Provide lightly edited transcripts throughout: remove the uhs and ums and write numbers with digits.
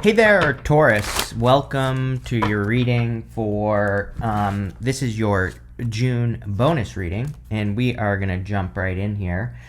Hey there, Taurus. Welcome to your reading for, this is your June bonus reading, and we are going to jump right in here.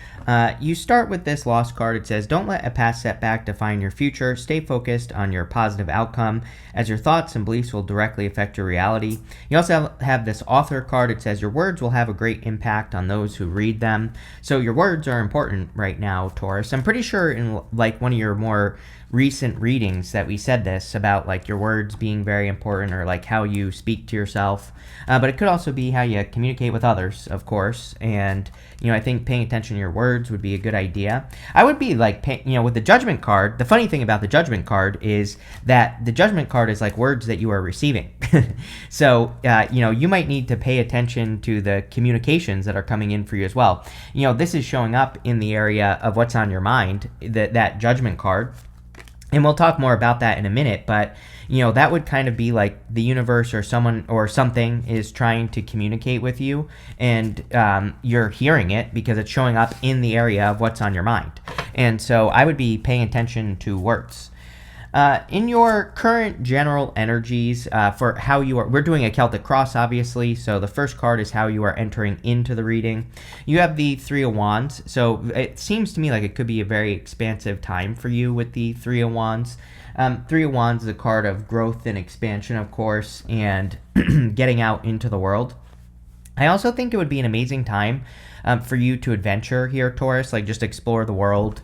You start with this Lost card. It says, don't let a past setback define your future. Stay focused on your positive outcome, as your thoughts and beliefs will directly affect your reality. You also have this Author card. It says, your words will have a great impact on those who read them. So your words are important right now, Taurus. I'm pretty sure in like one of your more recent readings that we said this about like your words being very important, or like how you speak to yourself, but it could also be how you communicate with others, of course. And I think paying attention to your words would be a good idea. I would be like with the Judgment card. The funny thing about the Judgment card is that the Judgment card is like words that you are receiving. So you might need to pay attention to the communications that are coming in for you as well. This is showing up in the area of what's on your mind, that Judgment card. And we'll talk more about that in a minute, but that would kind of be like the universe or someone or something is trying to communicate with you, and you're hearing it because it's showing up in the area of what's on your mind. And so I would be paying attention to words. In your current general energies, for how you are, we're doing a Celtic cross, obviously. So the first card is how you are entering into the reading. You have the Three of Wands. So it seems to me like it could be a very expansive time for you with the Three of Wands. Three of Wands is a card of growth and expansion, of course, and getting out into the world. I also think it would be an amazing time for you to adventure here, Taurus, like just explore the world,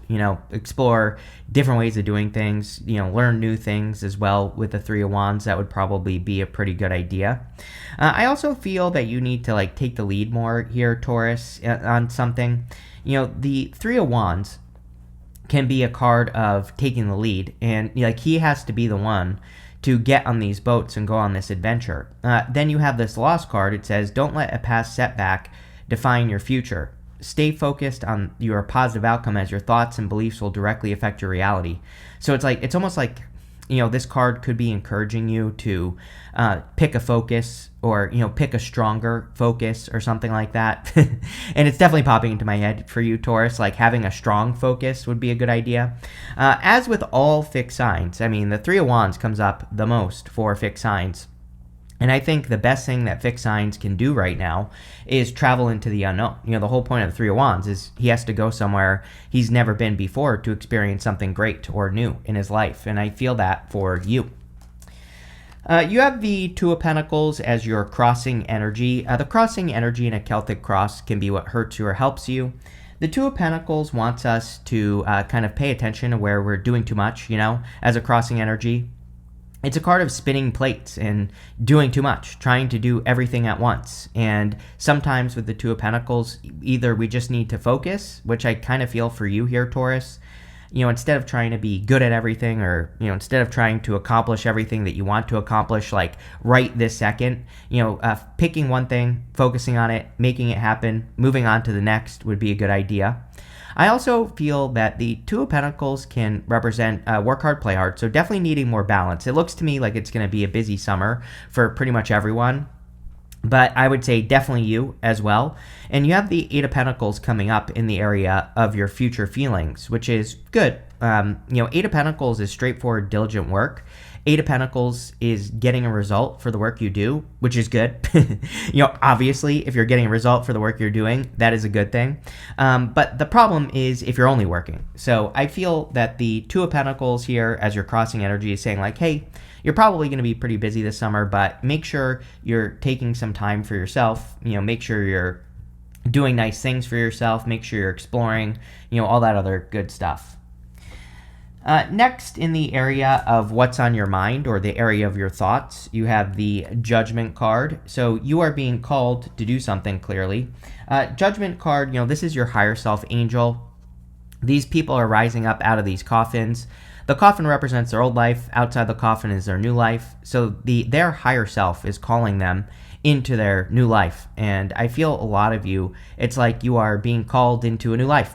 explore different ways of doing things, learn new things as well. With the Three of Wands, that would probably be a pretty good idea. I also feel that you need to like take the lead more here, Taurus, on something. The Three of Wands can be a card of taking the lead, and like he has to be the one to get on these boats and go on this adventure. Then you have this Lost card. It says, don't let a past setback define your future. Stay focused on your positive outcome, as your thoughts and beliefs will directly affect your reality. So it's almost like, this card could be encouraging you to pick a focus, or, pick a stronger focus or something like that. And it's definitely popping into my head for you, Taurus, like having a strong focus would be a good idea. As with all fixed signs, the Three of Wands comes up the most for fixed signs. And I think the best thing that fixed signs can do right now is travel into the unknown. The whole point of the Three of Wands is he has to go somewhere he's never been before to experience something great or new in his life. And I feel that for you. You have the Two of Pentacles as your crossing energy. The crossing energy in a Celtic cross can be what hurts you or helps you. The Two of Pentacles wants us to kind of pay attention to where we're doing too much, as a crossing energy. It's a card of spinning plates and doing too much, trying to do everything at once. And sometimes with the Two of Pentacles, either we just need to focus, which I kind of feel for you here, Taurus. Instead of trying to be good at everything, or, instead of trying to accomplish everything that you want to accomplish, like right this second, picking one thing, focusing on it, making it happen, moving on to the next would be a good idea. I also feel that the Two of Pentacles can represent work hard, play hard, so definitely needing more balance. It looks to me like it's going to be a busy summer for pretty much everyone, but I would say definitely you as well. And you have the Eight of Pentacles coming up in the area of your future feelings, which is good. Eight of Pentacles is straightforward, diligent work. Eight of Pentacles is getting a result for the work you do, which is good. Obviously, if you're getting a result for the work you're doing, that is a good thing. But the problem is if you're only working. So I feel that the Two of Pentacles here as your crossing energy is saying like, hey, you're probably going to be pretty busy this summer, but make sure you're taking some time for yourself. Make sure you're doing nice things for yourself. Make sure you're exploring, all that other good stuff. Next, in the area of what's on your mind, or the area of your thoughts, you have the Judgment card. So you are being called to do something, clearly. Judgment card, this is your higher self angel. These people are rising up out of these coffins. The coffin represents their old life. Outside the coffin is their new life. So their higher self is calling them into their new life. And I feel a lot of you, it's like you are being called into a new life,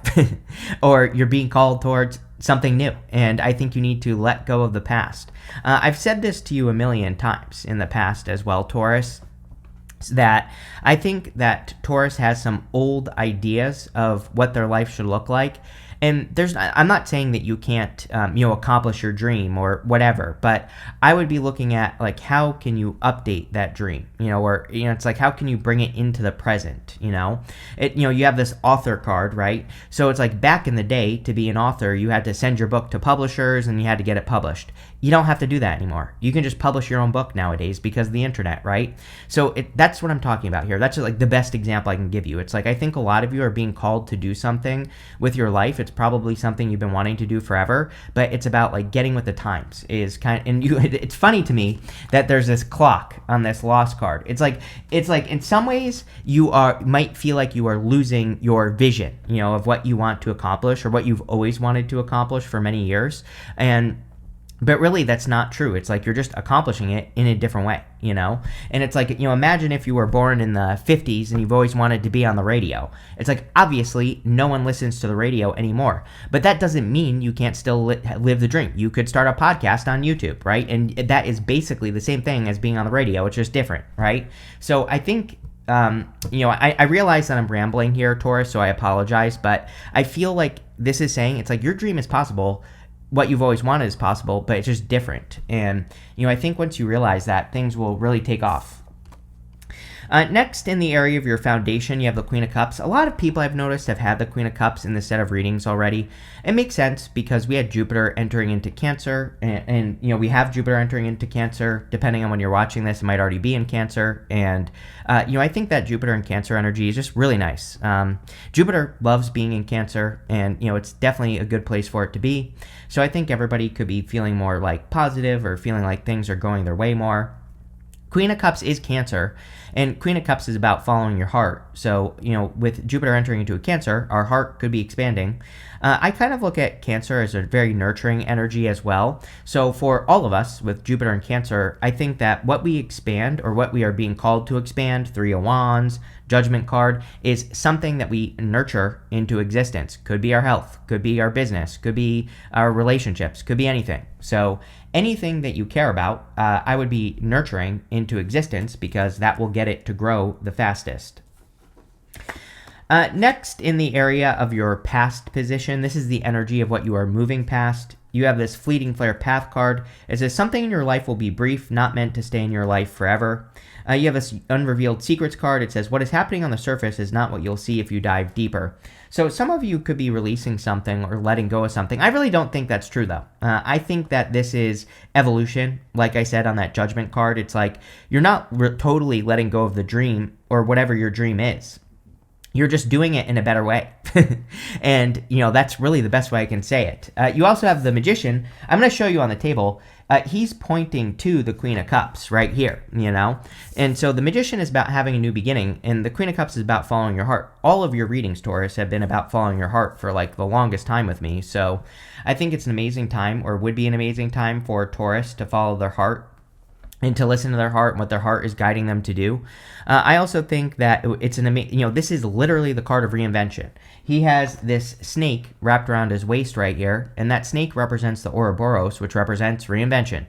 or you're being called towards something new. And I think you need to let go of the past. I've said this to you a million times in the past as well, Taurus, that I think that Taurus has some old ideas of what their life should look like. And I'm not saying that you can't, accomplish your dream or whatever, but I would be looking at like, how can you update that dream, or, it's like, how can you bring it into the present, you have this author card, right? So it's like back in the day, to be an author, you had to send your book to publishers and you had to get it published. You don't have to do that anymore. You can just publish your own book nowadays because of the internet, right? So that's what I'm talking about here. That's just like the best example I can give you. It's like, I think a lot of you are being called to do something with your life. It's probably something you've been wanting to do forever, but it's about like getting with the times it's funny to me that there's this clock on this lost card. It's like in some ways you might feel like you are losing your vision, of what you want to accomplish or what you've always wanted to accomplish for many years. But really, that's not true. It's like you're just accomplishing it in a different way, And it's like, imagine if you were born in the 50s and you've always wanted to be on the radio. It's like, obviously, no one listens to the radio anymore. But that doesn't mean you can't still live the dream. You could start a podcast on YouTube, right? And that is basically the same thing as being on the radio. It's just different, right? So I think I realize that I'm rambling here, Taurus, so I apologize. But I feel like this is saying, it's like your dream is possible. What you've always wanted is possible, but it's just different. And, I think once you realize that, things will really take off. Next, in the area of your foundation, you have the Queen of Cups. A lot of people I've noticed have had the Queen of Cups in the set of readings already. It makes sense because we had Jupiter entering into Cancer, and we have Jupiter entering into Cancer. Depending on when you're watching this, it might already be in Cancer. And, I think that Jupiter and Cancer energy is just really nice. Jupiter loves being in Cancer, and, it's definitely a good place for it to be. So I think everybody could be feeling more like positive or feeling like things are going their way more. Queen of Cups is Cancer, and Queen of Cups is about following your heart. So, with Jupiter entering into a Cancer, our heart could be expanding. I kind of look at Cancer as a very nurturing energy as well. So for all of us with Jupiter and Cancer, I think that what we expand or what we are being called to expand, Three of Wands, Judgment card, is something that we nurture into existence. Could be our health, could be our business, could be our relationships, could be anything. So anything that you care about, I would be nurturing into existence because that will get it to grow the fastest. Next, in the area of your past position, this is the energy of what you are moving past. You have this Fleeting Flare Path card. It says something in your life will be brief, not meant to stay in your life forever. You have this Unrevealed Secrets card. It says what is happening on the surface is not what you'll see if you dive deeper. So some of you could be releasing something or letting go of something. I really don't think that's true, though. I think that this is evolution. Like I said on that Judgment card, it's like you're not totally letting go of the dream or whatever your dream is. You're just doing it in a better way. And, that's really the best way I can say it. You also have the Magician. I'm going to show you on the table. He's pointing to the Queen of Cups right here, And so the Magician is about having a new beginning, and the Queen of Cups is about following your heart. All of your readings, Taurus, have been about following your heart for, like, the longest time with me. So I think it's an amazing time, or would be an amazing time for Taurus to follow their heart and to listen to their heart and what their heart is guiding them to do. I also think that it's this is literally the card of reinvention. He has this snake wrapped around his waist right here, and that snake represents the Ouroboros, which represents reinvention.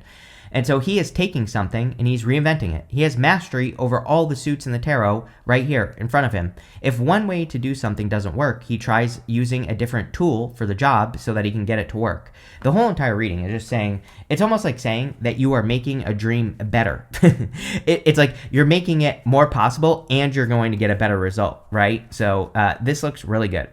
And so he is taking something and he's reinventing it. He has mastery over all the suits in the tarot right here in front of him. If one way to do something doesn't work, he tries using a different tool for the job so that he can get it to work. The whole entire reading is just saying, it's almost like saying that you are making a dream better. It's like you're making it more possible and you're going to get a better result, right? So this looks really good.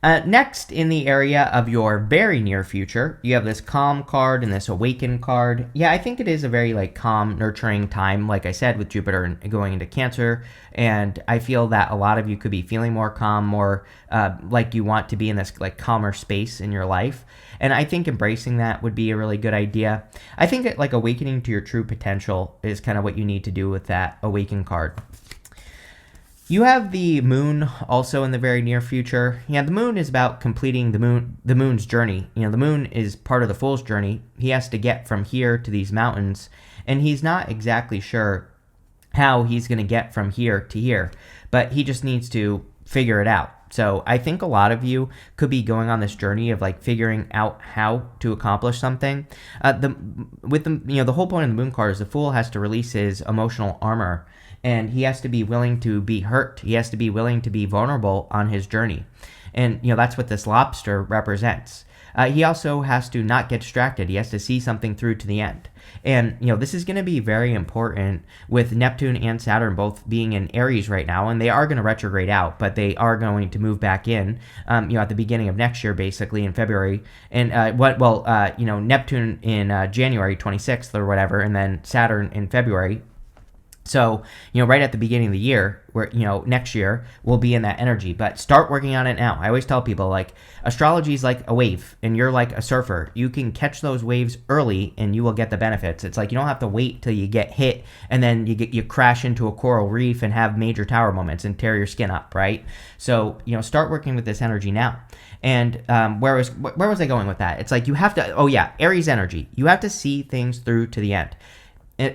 Next, in the area of your very near future, you have this Calm card and this Awaken card. Yeah, I think it is a very calm, nurturing time, like I said, with Jupiter going into Cancer. And I feel that a lot of you could be feeling more calm, more like you want to be in this calmer space in your life. And I think embracing that would be a really good idea. I think that awakening to your true potential is kind of what you need to do with that Awaken card. You have the Moon also in the very near future. Yeah, the Moon is about completing the Moon's journey. The Moon is part of the Fool's journey. He has to get from here to these mountains, and he's not exactly sure how he's going to get from here to here, but he just needs to figure it out. So I think a lot of you could be going on this journey of figuring out how to accomplish something. The whole point of the Moon card is the Fool has to release his emotional armor. And he has to be willing to be hurt. He has to be willing to be vulnerable on his journey. And, that's what this lobster represents. He also has to not get distracted. He has to see something through to the end. And, this is going to be very important with Neptune and Saturn both being in Aries right now, and they are going to retrograde out, but they are going to move back in, at the beginning of next year, basically in February. And, Neptune in January 26th or whatever, and then Saturn in February. So, right at the beginning of the year, where, next year, we'll be in that energy. But start working on it now. I always tell people, like, astrology is like a wave, and you're like a surfer. You can catch those waves early, and you will get the benefits. It's like you don't have to wait till you get hit, and then you crash into a coral reef and have major tower moments and tear your skin up, right? So, start working with this energy now. And where was I going with that? It's like you have to, Aries energy. You have to see things through to the end,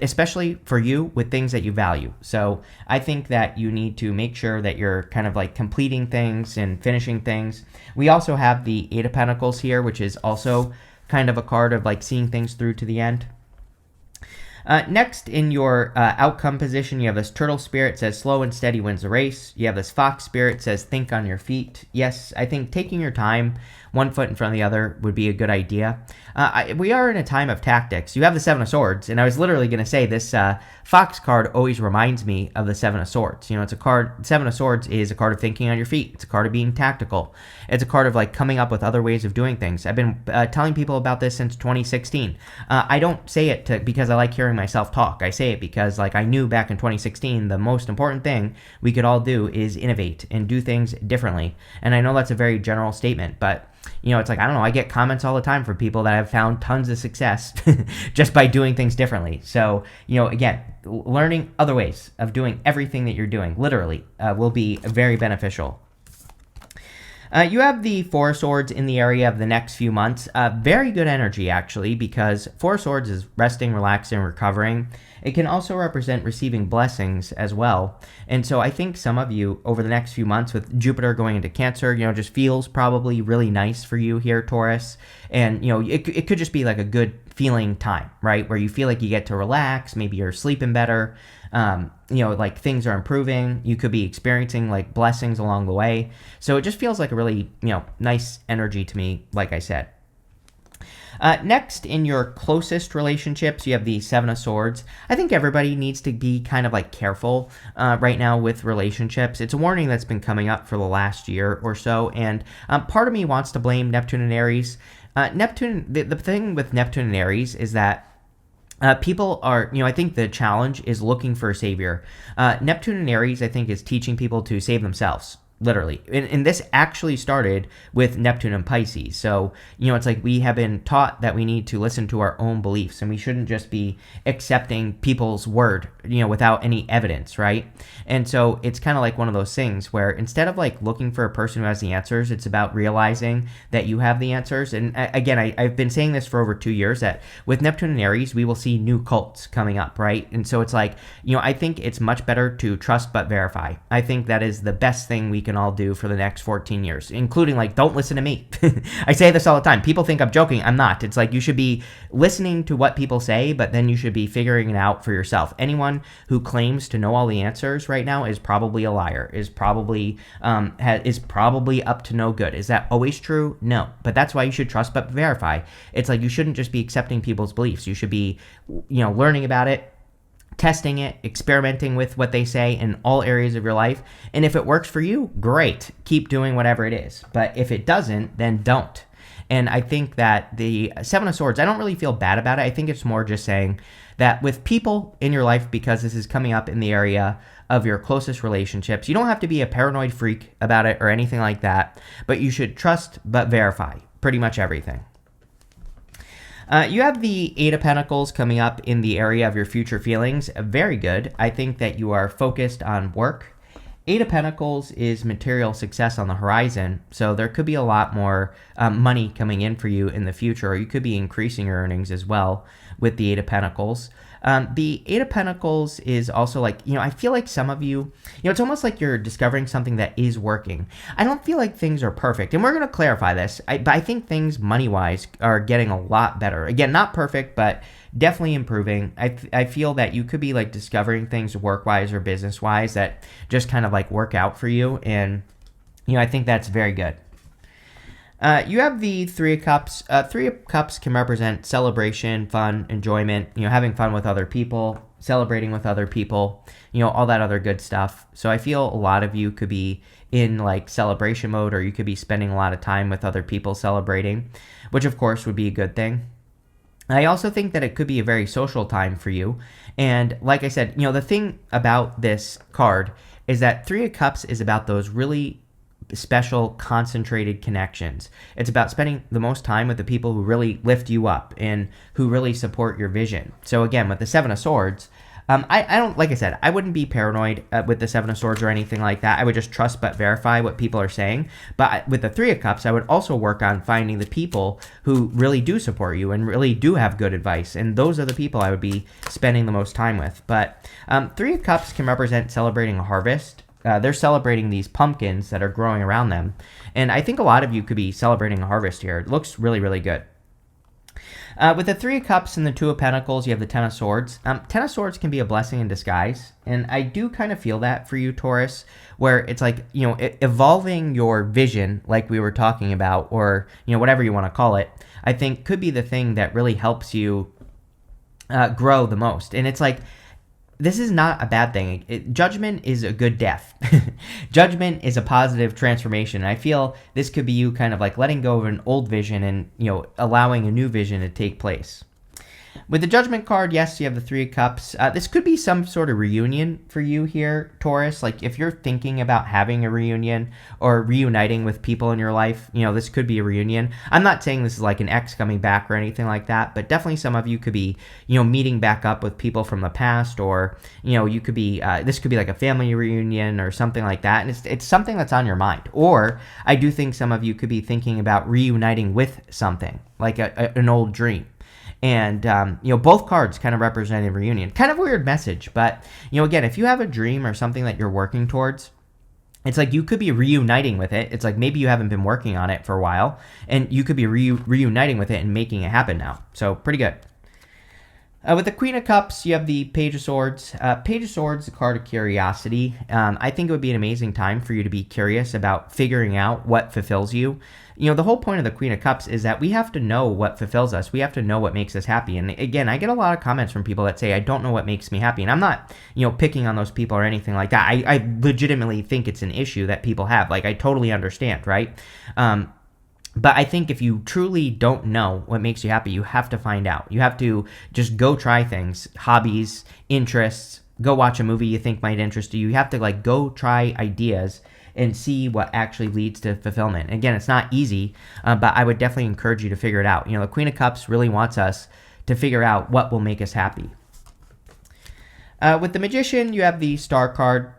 especially for you with things that you value. So I think that you need to make sure that you're kind of like completing things and finishing things. We also have the Eight of Pentacles here, which is also kind of a card of like seeing things through to the end. Next, in your outcome position, you have this turtle spirit, says slow and steady wins the race. You have this fox spirit, says think on your feet. Yes, I think taking your time, one foot in front of the other, would be a good idea. We are in a time of tactics. You have the Seven of Swords, and I was literally going to say this fox card always reminds me of the Seven of Swords. It's a card, Seven of Swords is a card of thinking on your feet. It's a card of being tactical. It's a card of like coming up with other ways of doing things. I've been telling people about this since 2016. I don't say it because I like hearing myself talk. I say it because like I knew back in 2016 the most important thing we could all do is innovate and do things differently. And I know that's a very general statement, but it's like, I don't know, I get comments all the time from people that have found tons of success just by doing things differently. So, again, learning other ways of doing everything that you're doing, literally, will be very beneficial. You have the Four of Swords in the area of the next few months. Very good energy, actually, because Four of Swords is resting, relaxing, recovering. It can also represent receiving blessings as well. And so I think some of you, over the next few months, with Jupiter going into Cancer, just feels probably really nice for you here, Taurus. And, it could just be like a good feeling time, right? Where you feel like you get to relax. Maybe you're sleeping better. Like things are improving. You could be experiencing like blessings along the way. So it just feels like a really, nice energy to me, like I said. Next, in your closest relationships, you have the Seven of Swords. I think everybody needs to be kind of like careful right now with relationships. It's a warning that's been coming up for the last year or so, and part of me wants to blame Neptune and Aries. The thing with Neptune and Aries is that people are, I think the challenge is looking for a savior. Neptune and Aries, I think, is teaching people to save themselves. Literally. And this actually started with Neptune and Pisces. So, it's like we have been taught that we need to listen to our own beliefs and we shouldn't just be accepting people's word, without any evidence, right? And so it's kind of like one of those things where instead of like looking for a person who has the answers, it's about realizing that you have the answers. And again, I've been saying this for over 2 years that with Neptune and Aries, we will see new cults coming up, right? And so it's like, I think it's much better to trust but verify. I think that is the best thing we can all do for the next 14 years, including like, don't listen to me. I say this all the time. People think I'm joking. I'm not. It's like you should be listening to what people say, but then you should be figuring it out for yourself. Anyone who claims to know all the answers right now is probably a liar, is probably up to no good. Is that always true? No. But that's why you should trust but verify. It's like you shouldn't just be accepting people's beliefs. You should be, learning about it, testing it, experimenting with what they say in all areas of your life. And if it works for you, great. Keep doing whatever it is. But if it doesn't, then don't. And I think that the Seven of Swords, I don't really feel bad about it. I think it's more just saying that with people in your life, because this is coming up in the area of your closest relationships, you don't have to be a paranoid freak about it or anything like that, but you should trust but verify pretty much everything. You have the Eight of Pentacles coming up in the area of your future feelings. Very good. I think that you are focused on work. Eight of Pentacles is material success on the horizon, so there could be a lot more money coming in for you in the future, or you could be increasing your earnings as well with the Eight of Pentacles. The Eight of Pentacles is also like, I feel like some of you, it's almost like you're discovering something that is working. I don't feel like things are perfect, and we're going to clarify this, but I think things money-wise are getting a lot better. Again, not perfect, but definitely improving. I feel that you could be like discovering things work-wise or business-wise that just kind of like work out for you, and, I think that's very good. You have the Three of Cups. Three of Cups can represent celebration, fun, enjoyment, having fun with other people, celebrating with other people, all that other good stuff. So I feel a lot of you could be in like celebration mode, or you could be spending a lot of time with other people celebrating, which of course would be a good thing. I also think that it could be a very social time for you. And like I said, the thing about this card is that Three of Cups is about those really special, concentrated connections. It's about spending the most time with the people who really lift you up and who really support your vision. So again, with the Seven of Swords, I don't, like I said, I wouldn't be paranoid with the Seven of Swords or anything like that. I would just trust but verify what people are saying. But with the Three of Cups, I would also work on finding the people who really do support you and really do have good advice. And those are the people I would be spending the most time with. But Three of Cups can represent celebrating a harvest. They're celebrating these pumpkins that are growing around them. And I think a lot of you could be celebrating a harvest here. It looks really, really good. With the Three of Cups and the Two of Pentacles, you have the Ten of Swords. Ten of Swords can be a blessing in disguise. And I do kind of feel that for you, Taurus, where it's like, evolving your vision, like we were talking about, or, whatever you want to call it, I think could be the thing that really helps you grow the most. And it's like, this is not a bad thing. Judgment is a good death. Judgment is a positive transformation. And I feel this could be you kind of like letting go of an old vision and, allowing a new vision to take place. With the Judgment card, yes, you have the Three of Cups. This could be some sort of reunion for you here, Taurus. Like if you're thinking about having a reunion or reuniting with people in your life, this could be a reunion. I'm not saying this is like an ex coming back or anything like that, but definitely some of you could be, meeting back up with people from the past, or, you could be, this could be like a family reunion or something like that. And it's something that's on your mind. Or I do think some of you could be thinking about reuniting with something like an old dream. And, both cards kind of represent a reunion. Kind of a weird message, but, again, if you have a dream or something that you're working towards, it's like you could be reuniting with it. It's like maybe you haven't been working on it for a while, and you could be reuniting with it and making it happen now. So pretty good. With the Queen of Cups, you have the Page of Swords. Page of Swords, the card of curiosity. I think it would be an amazing time for you to be curious about figuring out what fulfills you. The whole point of the Queen of Cups is that we have to know what fulfills us. We have to know what makes us happy. And again, I get a lot of comments from people that say, I don't know what makes me happy. And I'm not, picking on those people or anything like that. I legitimately think it's an issue that people have. Like, I totally understand, right? But I think if you truly don't know what makes you happy, you have to find out. You have to just go try things, hobbies, interests, go watch a movie you think might interest you. You have to go try ideas and see what actually leads to fulfillment. Again, it's not easy, but I would definitely encourage you to figure it out. The Queen of Cups really wants us to figure out what will make us happy. With the Magician, you have the Star card.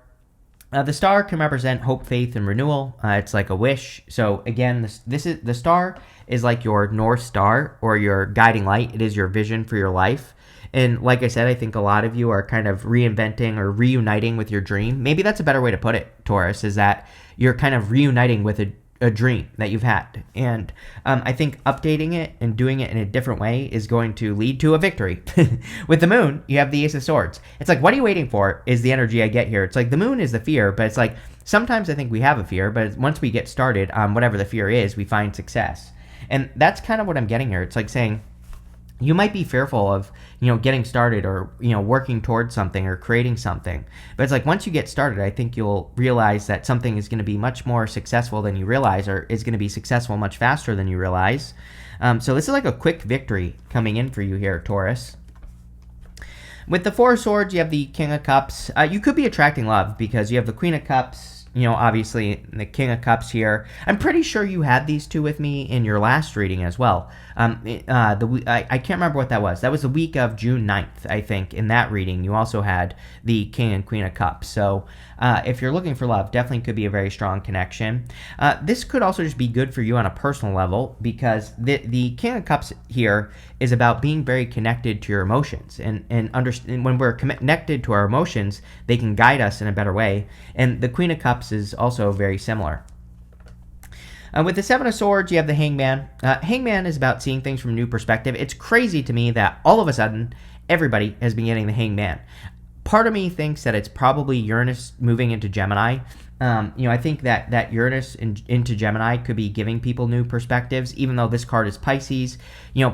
The star can represent hope, faith, and renewal. It's like a wish. So again, this is the star is like your North Star or your guiding light. It is your vision for your life. And like I said, I think a lot of you are kind of reinventing or reuniting with your dream. Maybe that's a better way to put it, Taurus, is that you're kind of reuniting with a dream that you've had. And I think updating it and doing it in a different way is going to lead to a victory. With the Moon, you have the Ace of Swords. It's like, what are you waiting for is the energy I get here. It's like the Moon is the fear, but it's like sometimes I think we have a fear, but once we get started on whatever the fear is, we find success. And that's kind of what I'm getting here. It's like saying, you might be fearful of, getting started or, working towards something or creating something. But it's like once you get started, I think you'll realize that something is going to be much more successful than you realize, or is going to be successful much faster than you realize. So this is like a quick victory coming in for you here, Taurus. With the Four of Swords, you have the King of Cups. You could be attracting love because you have the Queen of Cups, obviously the King of Cups here. I'm pretty sure you had these two with me in your last reading as well. I can't remember what that was. That was the week of June 9th, I think. In that reading, you also had the King and Queen of Cups. So if you're looking for love, definitely could be a very strong connection. This could also just be good for you on a personal level because the King of Cups here is about being very connected to your emotions. And when we're connected to our emotions, they can guide us in a better way. And the Queen of Cups is also very similar. With the Seven of Swords, you have the Hangman. Hangman is about seeing things from a new perspective. It's crazy to me that all of a sudden, everybody has been getting the Hangman. Part of me thinks that it's probably Uranus moving into Gemini. I think that Uranus into Gemini could be giving people new perspectives, even though this card is Pisces.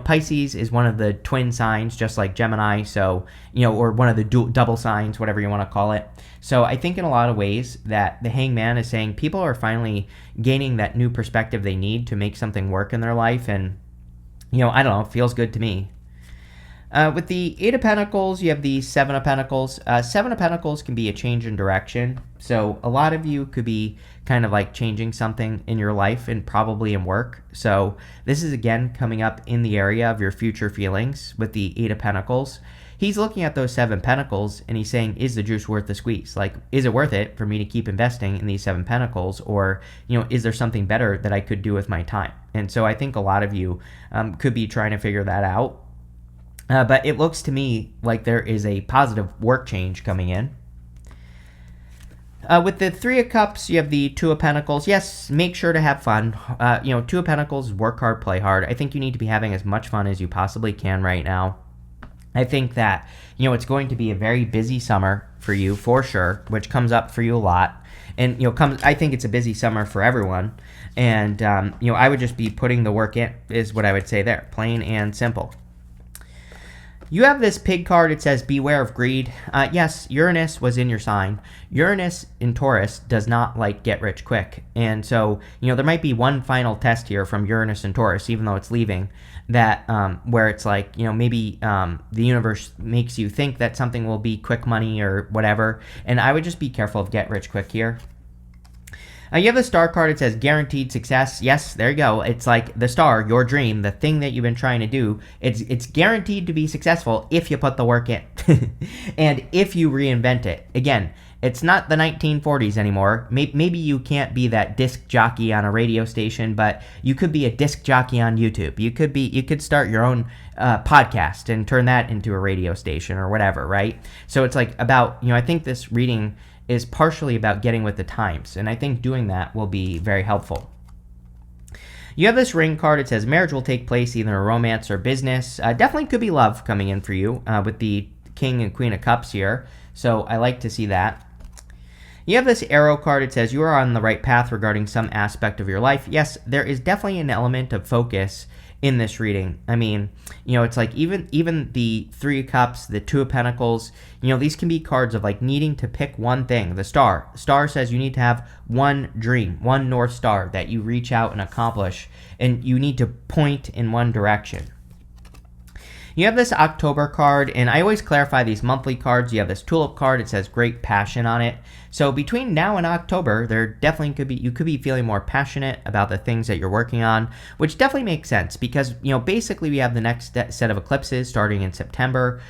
Pisces is one of the twin signs, just like Gemini, so, or one of the double signs, whatever you want to call it. So I think in a lot of ways that the Hangman is saying people are finally gaining that new perspective they need to make something work in their life, and, I don't know, it feels good to me. With the Eight of Pentacles, you have the Seven of Pentacles. Seven of Pentacles can be a change in direction. So a lot of you could be kind of like changing something in your life and probably in work. So this is, again, coming up in the area of your future feelings with the Eight of Pentacles. He's looking at those Seven Pentacles and he's saying, is the juice worth the squeeze? Like, is it worth it for me to keep investing in these Seven Pentacles? Or, is there something better that I could do with my time? And so I think a lot of you could be trying to figure that out. But it looks to me like there is a positive work change coming in. With the Three of Cups, you have the Two of Pentacles. Yes, make sure to have fun. Two of Pentacles, work hard, play hard. I think you need to be having as much fun as you possibly can right now. I think that, it's going to be a very busy summer for you, for sure, which comes up for you a lot. And, I think it's a busy summer for everyone. And, I would just be putting the work in, is what I would say there. Plain and simple. You have this Pig card. It says, beware of greed. Yes, Uranus was in your sign. Uranus in Taurus does not like get rich quick. And so, there might be one final test here from Uranus and Taurus, even though it's leaving, that where it's like, maybe the universe makes you think that something will be quick money or whatever. And I would just be careful of get rich quick here. You have the Star card. It says guaranteed success. Yes, there you go. It's like the star, your dream, the thing that you've been trying to do. It's guaranteed to be successful if you put the work in and if you reinvent it. Again, it's not the 1940s anymore. Maybe you can't be that disc jockey on a radio station, but you could be a disc jockey on YouTube. You could start your own podcast and turn that into a radio station or whatever, right? So it's like about, I think this reading is partially about getting with the times, and I think doing that will be very helpful. You have this Ring card. It says marriage will take place either in romance or business. Definitely could be love coming in for you with the King and Queen of Cups here, so I like to see that. You have this Arrow card. It says you are on the right path regarding some aspect of your life. Yes, there is definitely an element of focus in this reading. I mean, it's like even the Three of Cups, the Two of Pentacles, these can be cards of like needing to pick one thing. The Star says you need to have one dream, one North Star that you reach out and accomplish, and you need to point in one direction. You have this October card, and I always clarify these monthly cards. You have this Tulip card. It says great passion on it. So between now and October, there definitely you could be feeling more passionate about the things that you're working on, which definitely makes sense because, basically we have the next set of eclipses starting in September.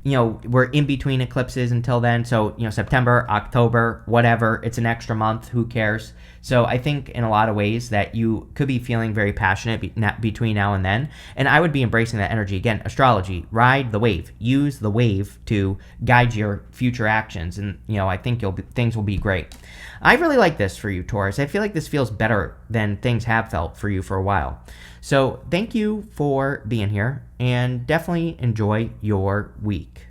We're in between eclipses until then. So, September, October, whatever, it's an extra month. Who cares? So I think in a lot of ways that you could be feeling very passionate between now and then. And I would be embracing that energy. Again, astrology, ride the wave, use the wave to guide your future actions. And, I think things will be great. I really like this for you, Taurus. I feel like this feels better than things have felt for you for a while. So thank you for being here and definitely enjoy your week.